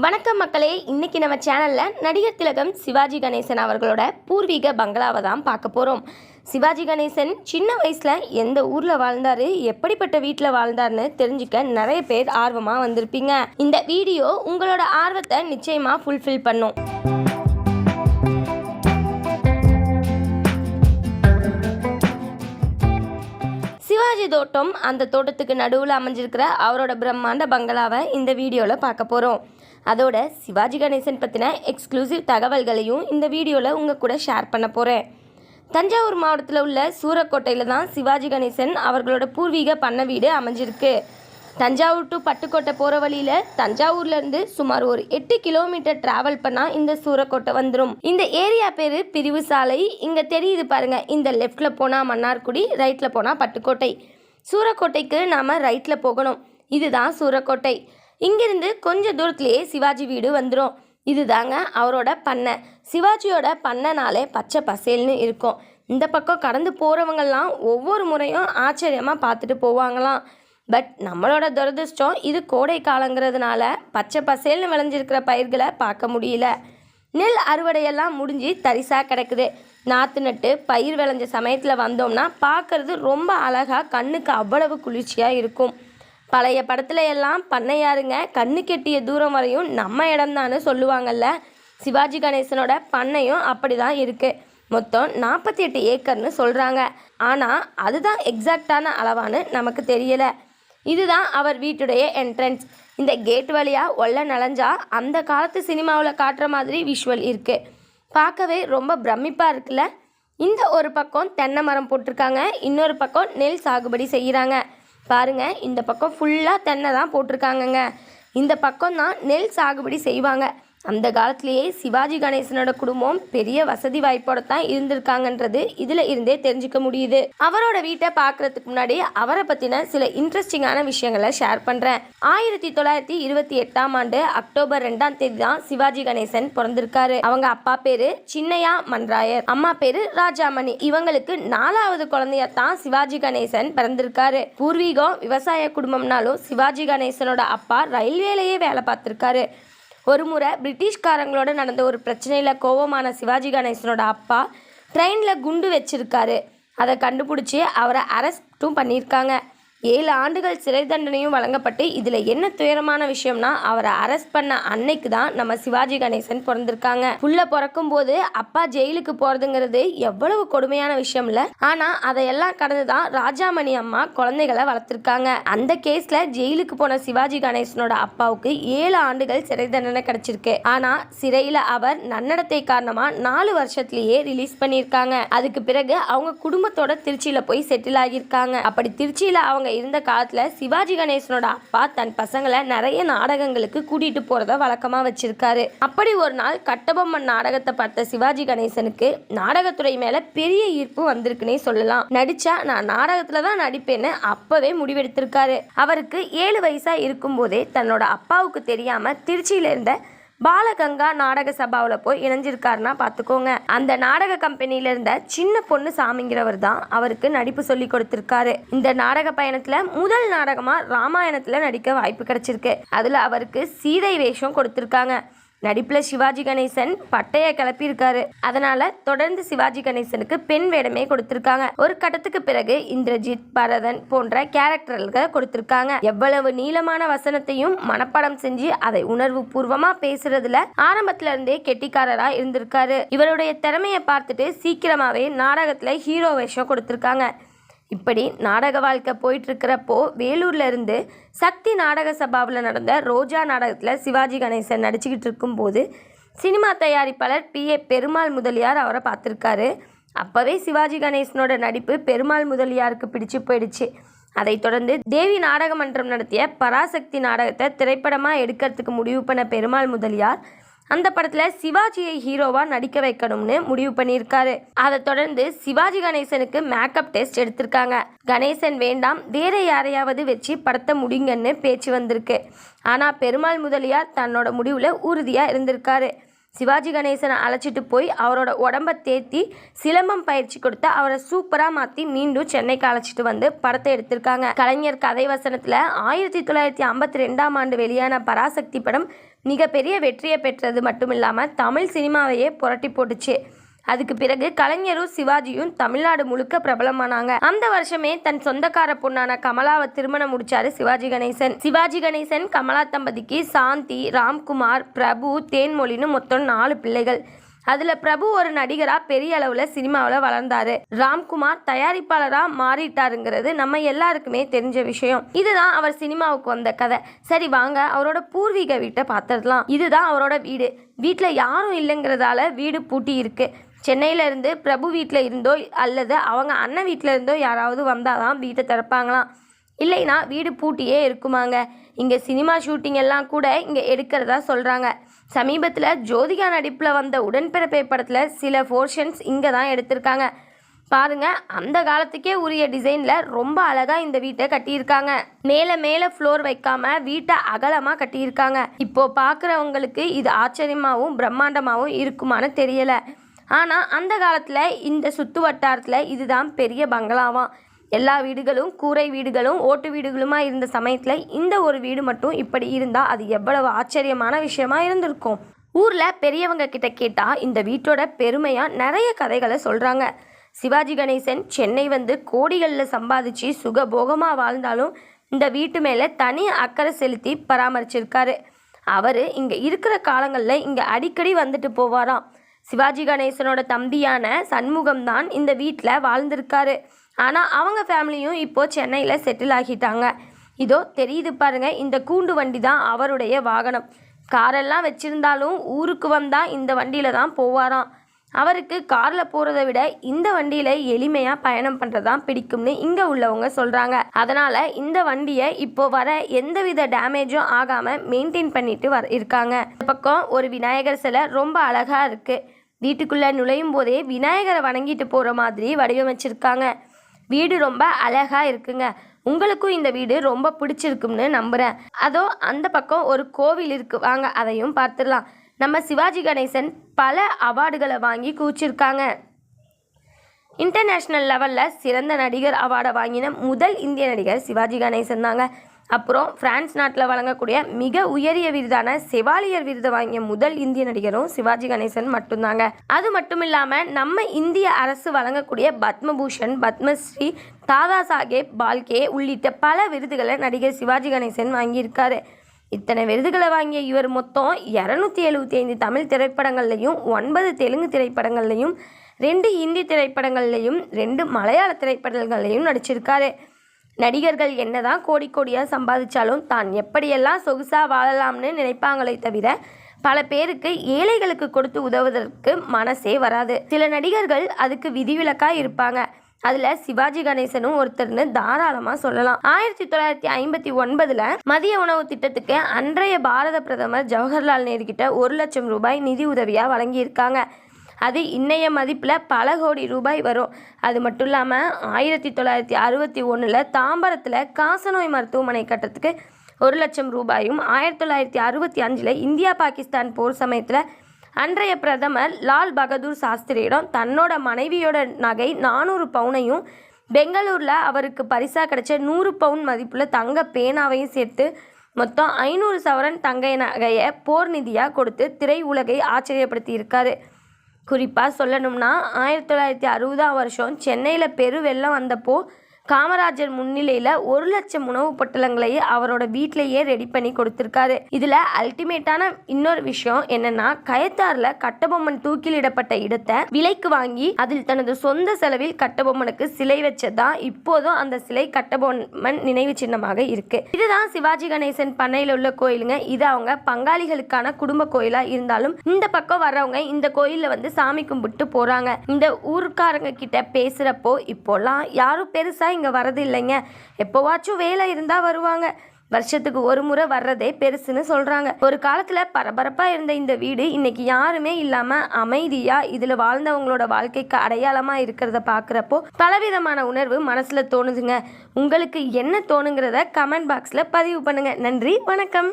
வணக்கம் மக்களே, இன்னைக்கு நம்ம சேனலில் நடிகர் திலகம் சிவாஜி கணேசன் அவர்களோட பூர்வீக பங்களாவை தான் பார்க்க போகிறோம். சிவாஜி கணேசன் சின்ன வயசில் எந்த ஊரில் வாழ்ந்தார், எப்படிப்பட்ட வீட்டில் வாழ்ந்தார்னு தெரிஞ்சுக்க நிறைய பேர் ஆர்வமாக வந்திருப்பீங்க. இந்த வீடியோ உங்களோட ஆர்வத்தை நிச்சயமாக ஃபுல்ஃபில் பண்ணும். சிவாஜி தோட்டம், அந்த தோட்டத்துக்கு நடுவில் அமைஞ்சிருக்கிற அவரோட பிரம்மாண்ட பங்களாவை இந்த வீடியோவில் பார்க்க போகிறோம். அதோட சிவாஜி கணேசன் பற்றின எக்ஸ்க்ளூசிவ் தகவல்களையும் இந்த வீடியோவில் உங்கள் கூட ஷேர் பண்ண போகிறேன். தஞ்சாவூர் மாவட்டத்தில் உள்ள சூரக்கோட்டையில் தான் சிவாஜி கணேசன் அவர்களோட பூர்வீக பண்ணை வீடு அமைஞ்சிருக்கு. தஞ்சாவூர் டு பட்டுக்கோட்டை போகிற வழியில் தஞ்சாவூர்லேருந்து சுமார் ஒரு 8 கிலோமீட்டர் ட்ராவல் பண்ணால் இந்த சூரக்கோட்டை வந்துடும். இந்த ஏரியா பேர் பிரிவு சாலை. இங்கே தெரியுது பாருங்கள், இந்த லெஃப்டில் போனால் மன்னார்குடி, ரைட்டில் போனால் பட்டுக்கோட்டை. சூரக்கோட்டைக்கு நாம் ரைட்டில் போகணும். இதுதான் சூரக்கோட்டை. இங்கிருந்து கொஞ்சம் தூரத்துலேயே சிவாஜி வீடு வந்துடும். இதுதாங்க அவரோட பண்ணை. சிவாஜியோட பண்ணைனாலே பச்சை பசேல்னு இருக்கும். இந்த பக்கம் கடந்து போகிறவங்கெல்லாம் ஒவ்வொரு முறையும் ஆச்சரியமாக பார்த்துட்டு போவாங்களாம். பட் நம்மளோட துரதிர்ஷ்டம், இது கோடை காலங்கிறதுனால பச்சை பசேல்னு விளைஞ்சிருக்கிற பயிர்களை பார்க்க முடியல. நெல் அறுவடையெல்லாம் முடிஞ்சு தரிசாக கிடக்குது. நாற்று நட்டு பயிர் விளைஞ்ச சமயத்தில் வந்தோம்னா பார்க்குறது ரொம்ப அழகாக, கண்ணுக்கு அவ்வளவு குளிர்ச்சியாக இருக்கும். பழைய படத்துல எல்லாம் பண்ணையாருங்க கண்ணு கெட்டிய தூரம் வரையும் நம்ம இடம்தான்னு சொல்லுவாங்கல்ல. சிவாஜி கணேசனோட பண்ணையும் அப்படி தான் இருக்குது. மொத்தம் 48 ஏக்கர்னு சொல்கிறாங்க. ஆனால் அதுதான் எக்ஸாக்டான அளவான்னு நமக்கு தெரியலை. இதுதான் அவர் வீட்டுடைய என்ட்ரன்ஸ். இந்த கேட் வழியாக உள்ள நலஞ்சா அந்த காலத்து சினிமாவில் காட்டுற மாதிரி விஷுவல் இருக்குது. பார்க்கவே ரொம்ப பிரமிப்பாக இருக்குல்ல. இந்த ஒரு பக்கம் தென்னை மரம் போட்டிருக்காங்க, இன்னொரு பக்கம் நெல் சாகுபடி செய்கிறாங்க. பாருங்க, இந்த பக்கம் ஃபுல்லாக தென்னை தான் போட்டிருக்காங்கங்க. இந்த பக்கம் தான் நெல் சாகுபடி செய்வாங்க. அந்த காலத்திலேயே சிவாஜி கணேசனோட குடும்பம் பெரிய வசதி வாய்ப்போட தான் இருந்திருக்காங்கன்றது இதில் இருந்தே தெரிஞ்சுக்க முடியுது. அவரோட வீட்டை பார்க்குறதுக்கு முன்னாடி அவரை பற்றின சில இன்ட்ரெஸ்டிங்கான விஷயங்களை ஷேர் பண்ணுறேன். 1928ஆம் ஆண்டு அக்டோபர் 2ஆம் தேதி தான் சிவாஜி கணேசன் பிறந்திருக்காரு. அவங்க அப்பா பேரு சின்னையா மன்ராயர், அம்மா பேரு ராஜாமணி. இவங்களுக்கு 4வது குழந்தையா தான் சிவாஜி கணேசன் பிறந்திருக்காரு. பூர்வீகம் விவசாய குடும்பம்னாலும் சிவாஜி கணேசனோட அப்பா ரயில்வேலையே வேலை பார்த்துருக்காரு. ஒரு முறை பிரிட்டிஷ்காரங்களோட நடந்த ஒரு பிரச்சனையில் கோபமான சிவாஜி கணேசனோட அப்பா ட்ரெயினில் குண்டு வச்சிருக்காரு. அதை கண்டுபிடிச்சி அவரை அரெஸ்ட்டும் பண்ணியிருக்காங்க. 7 ஆண்டுகள் சிறை தண்டனையும் வழங்கப்பட்டு. இதில் என்ன துயரமான விஷயம்னா, அவரை அரெஸ்ட் பண்ண அன்னைக்கு தான் நம்ம சிவாஜி கணேசன் பிறந்திருக்காங்க. புள்ள பிறக்கும் போது அப்பா ஜெயிலுக்கு போகிறதுங்கிறது எவ்வளவு கொடுமையான விஷயம் இல்லை. ஆனால் அதையெல்லாம் கடந்து தான் ராஜாமணி அம்மா குழந்தைகளை வளர்த்துருக்காங்க. அந்த கேஸில் ஜெயிலுக்கு போன சிவாஜி கணேசனோட அப்பாவுக்கு 7 ஆண்டுகள் சிறை தண்டனை கிடைச்சிருக்கு. ஆனால் சிறையில் அவர் நன்னடத்தை காரணமாக 4 வருஷத்துலேயே ரிலீஸ் பண்ணியிருக்காங்க. அதுக்கு பிறகு அவங்க குடும்பத்தோட திருச்சியில் போய் செட்டில் ஆகியிருக்காங்க. அப்படி திருச்சியில் அவங்க இருந்த காலத்துல சிவாஜி கணேசனோட அப்பா தன் பசங்களை நிறைய நாடகங்களுக்கு கூட்டிட்டு போறத வழக்கமா வச்சிருக்காரு. அப்படி ஒரு நாள் கட்டபொம்மன் நாடகத்தை பார்த்த சிவாஜி கணேசனுக்கு நாடகத்துறை மேல பெரிய ஈர்ப்பு வந்திருக்குன்னே சொல்லலாம். நடிச்சா நான் நாடகத்துல தான் நடிப்பேன்னு அப்பவே முடிவெடுத்திருக்காரு. அவருக்கு 7 வயசா இருக்கும் போதே தன்னோட அப்பாவுக்கு தெரியாம திருச்சியில இருந்த பாலகங்கா நாடக சபாவில் போய் இணைஞ்சிருக்காருன்னா பார்த்துக்கோங்க. அந்த நாடக கம்பெனியில இருந்த சின்ன பொண்ணு சாமிங்கிறவர் தான் அவருக்கு நடிப்பு சொல்லி கொடுத்திருக்காரு. இந்த நாடக பயணத்துல முதல் நாடகமா ராமாயணத்துல நடிக்க வாய்ப்பு கிடைச்சிருக்கு. அதுல அவருக்கு சீதை வேஷம் கொடுத்திருக்காங்க. நடிப்பில் சிவாஜி கணேசன் பட்டைய கிளப்பியிருக்காரு. அதனால தொடர்ந்து சிவாஜி கணேசனுக்கு பெண் வேடமே கொடுத்திருக்காங்க. ஒரு கட்டத்துக்கு பிறகு இந்திரஜித், பரதன் போன்ற கேரக்டர்கள் கொடுத்திருக்காங்க. எவ்வளவு நீளமான வசனத்தையும் மனப்பாடம் செஞ்சு அதை உணர்வு பூர்வமா பேசுறதுல ஆரம்பத்துல இருந்தே கெட்டிக்காரரா இருந்திருக்காரு. இவருடைய திறமையை பார்த்துட்டு சீக்கிரமாவே நாடகத்துல ஹீரோ வேஷம் கொடுத்திருக்காங்க. இப்படி நாடக வாழ்க்கை போயிட்டு இருக்கிறப்போ வேலூர்ல இருந்து சக்தி நாடக சபாவில் நடந்த ரோஜா நாடகத்தில் சிவாஜி கணேசன் நடிச்சுக்கிட்டு இருக்கும்போது சினிமா தயாரிப்பாளர் PA பெருமாள் முதலியார் அவரை பார்த்துருக்காரு. அப்போவே சிவாஜி கணேசனோட நடிப்பு பெருமாள் முதலியாருக்கு பிடிச்சு போயிடுச்சு. அதைத் தொடர்ந்து தேவி நாடக மன்றம் நடத்திய பராசக்தி நாடகத்தை திரைப்படமாக எடுக்கிறதுக்கு முடிவு பண்ண பெருமாள் முதலியார் அந்த படத்தில் சிவாஜியை ஹீரோவாக நடிக்க வைக்கணும்னு முடிவு பண்ணியிருக்காரு. அதை தொடர்ந்து சிவாஜி கணேசனுக்கு மேக்கப் டெஸ்ட் எடுத்திருக்காங்க. கணேசன் வேண்டாம், வேற யாரையாவது வச்சு படத்தை முடிங்கன்னு பேச்சு வந்திருக்கு. ஆனால் பெருமாள் முதலியார் தன்னோட முடிவில் உறுதியாக இருந்திருக்காரு. சிவாஜி கணேசனை அழைச்சிட்டு போய் அவரோட உடம்பை தேத்தி சிலம்பம் பயிற்சி கொடுத்து அவரை சூப்பராக மாற்றி மீண்டும் சென்னைக்கு அழைச்சிட்டு வந்து படத்தை எடுத்திருக்காங்க. கலைஞர் கதை வசனத்தில் 1952ஆம் ஆண்டு வெளியான பராசக்தி படம் மிகப்பெரிய வெற்றியை பெற்றது மட்டும் இல்லாமல் தமிழ் சினிமாவையே புரட்டி போட்டுச்சு. அதுக்கு பிறகு கலைஞரும் சிவாஜியும் தமிழ்நாடு முழுக்க பிரபலமானாங்க. அந்த வருஷமே தன் சொந்தக்கார பொண்ணான கமலாவை திருமணம் முடிச்சாரு சிவாஜி கணேசன். கமலா தம்பதிக்கு சாந்தி, ராம்குமார், பிரபு, தேன்மொழின்னு மொத்தம் 4 பிள்ளைகள். அதுல பிரபு ஒரு நடிகரா பெரிய அளவுல சினிமாவில் வளர்ந்தாரு. ராம்குமார் தயாரிப்பாளரா மாறிட்டாருங்கிறது நம்ம எல்லாருக்குமே தெரிஞ்ச விஷயம். இதுதான் அவர் சினிமாவுக்கு வந்த கதை. சரி வாங்க அவரோட பூர்வீக வீட்டை பார்த்துடலாம். இதுதான் அவரோட வீடு. வீட்டில் யாரும் இல்லைங்கிறதால வீடு பூட்டி இருக்கு. சென்னையில இருந்து பிரபு வீட்டில் இருந்தோ அல்லது அவங்க அண்ணன் வீட்டில் இருந்தோ யாராவது வந்தாதான் வீட்டை திறப்பாங்களாம். இல்லைன்னா வீடு பூட்டியே இருக்குமாங்க. இங்கே சினிமா ஷூட்டிங் எல்லாம் கூட இங்கே எடுக்கிறதா சொல்கிறாங்க. சமீபத்தில் ஜோதிகா நடிப்பில் வந்த உடன்பிறப்பை படத்தில் சில போர்ஷன்ஸ் இங்கே தான் எடுத்திருக்காங்க. பாருங்க, அந்த காலத்துக்கே உரிய டிசைனில் ரொம்ப அழகாக இந்த வீட்டை கட்டியிருக்காங்க. மேலே ஃப்ளோர் வைக்காம வீட்டை அகலமாக கட்டியிருக்காங்க. இப்போ பார்க்குறவங்களுக்கு இது ஆச்சரியமாகவும் பிரம்மாண்டமாகவும் இருக்குமான்னு தெரியலை. ஆனால் அந்த காலத்தில் இந்த சுற்று வட்டாரத்தில் இதுதான் பெரிய பங்களாவாம். எல்லா வீடுகளும் கூரை வீடுகளும் ஓட்டு வீடுகளுமா இருந்த சமயத்தில் இந்த ஒரு வீடு மட்டும் இப்படி இருந்தால் அது எவ்வளவு ஆச்சரியமான விஷயமா இருந்திருக்கும். ஊரில் பெரியவங்க கிட்ட கேட்டால் இந்த வீட்டோட பெருமையாக நிறைய கதைகளை சொல்கிறாங்க. சிவாஜி கணேசன் சென்னை வந்து கோடிகளில் சம்பாதிச்சு சுகபோகமாக வாழ்ந்தாலும் இந்த வீட்டு மேலே தனி அக்கறை செலுத்தி பராமரிச்சிருக்காரு. அவர் இங்கே இருக்கிற காலங்களில் இங்கே அடிக்கடி வந்துட்டு போவாராம். சிவாஜி கணேசனோட தம்பியான சண்முகம் தான் இந்த வீட்டில் வாழ்ந்திருக்காரு. ஆனால் அவங்க ஃபேமிலியும் இப்போது சென்னையில் செட்டில் ஆகிட்டாங்க. இதோ தெரியுது பாருங்க, இந்த கூண்டு வண்டி தான் அவருடைய வாகனம். காரெல்லாம் வச்சுருந்தாலும் ஊருக்கு வந்தால் இந்த வண்டியில் தான் போவாராம். அவருக்கு காரில் போகிறத விட இந்த வண்டியில் எளிமையாக பயணம் பண்ணுறதான் பிடிக்கும்னு இங்கே உள்ளவங்க சொல்கிறாங்க. அதனால் இந்த வண்டியை இப்போ வர எந்தவித டேமேஜும் ஆகாமல் மெயின்டைன் பண்ணிட்டு இருக்காங்க. இந்த பக்கம் ஒரு விநாயகர் சிலை ரொம்ப அழகாக இருக்குது. வீட்டுக்குள்ளே நுழையும் போதே விநாயகரை வணங்கிட்டு போகிற மாதிரி வடிவமைச்சிருக்காங்க. வீடு ரொம்ப அழகாக இருக்குங்க. உங்களுக்கும் இந்த வீடு ரொம்ப பிடிச்சிருக்கும்னு நம்புகிறேன். அதோ அந்த பக்கம் ஒரு கோவில் இருக்குது, வாங்க அதையும் பார்த்துடலாம். நம்ம சிவாஜி கணேசன் பல அவார்டுகளை வாங்கி கூச்சிருக்காங்க. இன்டர்நேஷ்னல் லெவலில் சிறந்த நடிகர் அவார்டை வாங்கின முதல் இந்திய நடிகர் சிவாஜி கணேசன் தாங்க. அப்புறம் பிரான்ஸ் நாட்டில் வழங்கக்கூடிய மிக உயரிய விருதான செவாலியர் விருதை வாங்கிய முதல் இந்திய நடிகரும் சிவாஜி கணேசன் மட்டும்தாங்க. அது மட்டும் இல்லாமல் நம்ம இந்திய அரசு வழங்கக்கூடிய பத்மபூஷன், பத்மஸ்ரீ, தாதா சாஹேப் பால்கே உள்ளிட்ட பல விருதுகளை நடிகர் சிவாஜி கணேசன் வாங்கியிருக்காரு. இத்தனை விருதுகளை வாங்கிய இவர் மொத்தம் 275 தமிழ் திரைப்படங்கள்லையும் 9 தெலுங்கு திரைப்படங்கள்லையும் 2 ஹிந்தி திரைப்படங்கள்லையும் 2 மலையாள திரைப்படங்கள்லையும் நடிச்சிருக்காரு. நடிகர்கள் என்னதான் கோடியாக சம்பாதிச்சாலும் தான் எப்படியெல்லாம் சொகுசாக வாழலாம்னு நினைப்பாங்களே தவிர பல பேருக்கு ஏழைகளுக்கு கொடுத்து உதவுவதற்கு மனசே வராது. சில நடிகர்கள் அதுக்கு விதிவிலக்காக இருப்பாங்க. அதில் சிவாஜி கணேசனும் ஒருத்தர்னு தாராளமாக சொல்லலாம். 1959 மதிய உணவு திட்டத்துக்கு அன்றைய பாரத பிரதமர் ஜவஹர்லால் நேரு கிட்ட 1 லட்சம் ரூபாய் நிதி உதவியாக வழங்கியிருக்காங்க. அது இன்னைய மதிப்பில் பல கோடி ரூபாய் வரும். அது மட்டும் இல்லாமல் 1961 தாம்பரத்தில் காசநோய் மருத்துவமனை கட்டுறதுக்கு 1 லட்சம் ரூபாயும், 1965 இந்தியா பாகிஸ்தான் போர் சமயத்தில் அன்றைய பிரதமர் லால் பகதூர் சாஸ்திரியிடம் தன்னோட மனைவியோட நகை 400 பவுனையும், பெங்களூரில் அவருக்கு பரிசாக கிடைச்ச 100 பவுன் மதிப்புள்ள தங்க பேனாவையும் சேர்த்து மொத்தம் 500 சவரன் தங்க நகையை போர் நிதியாக கொடுத்து திரை உலகை ஆச்சரியப்படுத்தி இருக்காரு. குறிப்பாக சொல்லணும்னா 1960ஆம் வருஷம் சென்னையில் பெருவெள்ளம் வந்தப்போ காமராஜர் முன்னிலையில் 1 லட்சம் உணவு பொட்டலங்களை அவரோட வீட்டிலேயே ரெடி பண்ணி கொடுத்துருக்காரு. இதில் அல்டிமேட்டான இன்னொரு விஷயம் என்னன்னா, கயத்தாரில் கட்டபொம்மன் தூக்கிலிடப்பட்ட இடத்தை விலைக்கு வாங்கி அதில் தனது சொந்த செலவில் கட்டபொம்மனுக்கு சிலை வச்சதான் இப்போதும் அந்த சிலை கட்டபொம்மன் நினைவு சின்னமாக இருக்கு. இதுதான் சிவாஜி கணேசன் பண்ணையில் உள்ள கோயிலுங்க. இது அவங்க பங்காளிகளுக்கான குடும்ப கோயிலா இருந்தாலும் இந்த பக்கம் வர்றவங்க இந்த கோயிலில் வந்து சாமி கும்பிட்டு போறாங்க. இந்த ஊருக்காரங்க கிட்ட பேசுறப்போ இப்போலாம் யாரும் பெருசா இங்க வரது இல்லைங்க. எப்போவாச்சும் வேலை இருந்தா வருவாங்க. வருஷத்துக்கு ஒரு முறை வர்றதே பெருசுன்னு சொல்றாங்க. ஒரு காலத்துல பரபரப்பா இருந்த இந்த வீடு இன்னைக்கு யாருமே இல்லாம அமைதியா இதுல வாழ்ந்தவங்களோட வாழ்க்கைக்கு அடையாளமா இருக்கிறத பாக்குறப்போ பலவிதமான உணர்வு மனசுல தோணுதுங்க. உங்களுக்கு என்ன தோணுங்கிறத கமெண்ட் பாக்ஸ்ல பதிவு பண்ணுங்க. நன்றி, வணக்கம்.